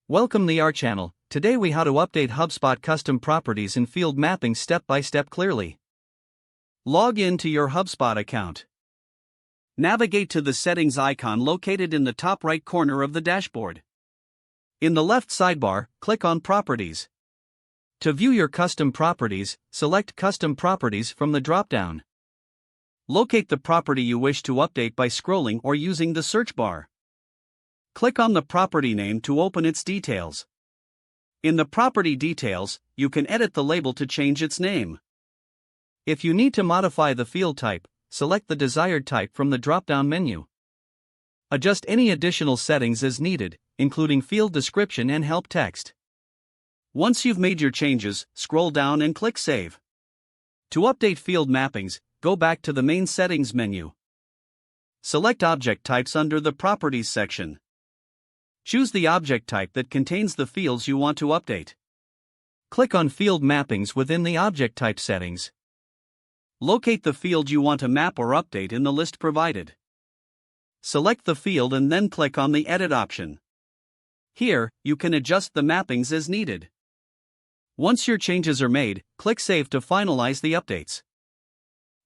Welcome to our channel. Today we how to update HubSpot custom properties and field mapping step by step clearly. Log in to your HubSpot account. Navigate to the settings icon located in the top right corner of the dashboard. In the left sidebar, click on Properties. To view your custom properties, select Custom Properties from the drop-down. Locate the property you wish to update by scrolling or using the search bar. Click on the property name to open its details. In the property details, you can edit the label to change its name. If you need to modify the field type, select the desired type from the drop-down menu. Adjust any additional settings as needed, including field description and help text. Once you've made your changes, scroll down and click Save. To update field mappings, go back to the main settings menu. Select Object Types under the Properties section. Choose the object type that contains the fields you want to update. Click on Field Mappings within the Object Type settings. Locate the field you want to map or update in the list provided. Select the field and then click on the Edit option. Here, you can adjust the mappings as needed. Once your changes are made, click Save to finalize the updates.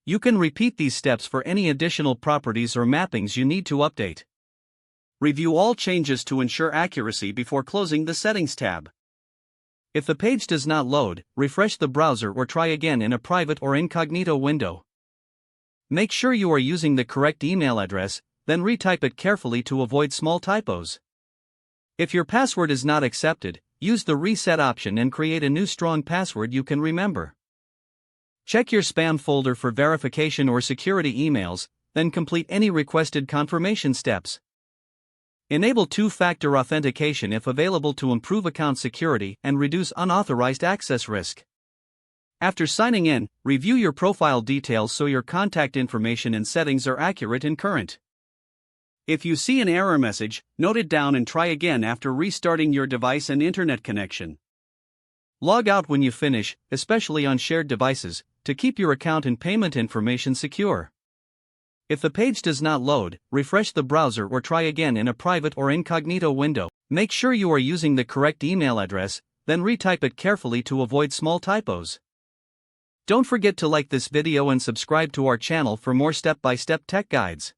You can repeat these steps for any additional properties or mappings you need to update. Review all changes to ensure accuracy before closing the Settings tab. If the page does not load, refresh the browser or try again in a private or incognito window. Make sure you are using the correct email address, then retype it carefully to avoid small typos. If your password is not accepted, use the Reset option and create a new strong password you can remember. Check your spam folder for verification or security emails, then complete any requested confirmation steps. Enable two-factor authentication if available to improve account security and reduce unauthorized access risk. After signing in, review your profile details so your contact information and settings are accurate and current. If you see an error message, note it down and try again after restarting your device and internet connection. Log out when you finish, especially on shared devices, to keep your account and payment information secure. If the page does not load, refresh the browser or try again in a private or incognito window. Make sure you are using the correct email address, then retype it carefully to avoid small typos. Don't forget to like this video and subscribe to our channel for more step-by-step tech guides.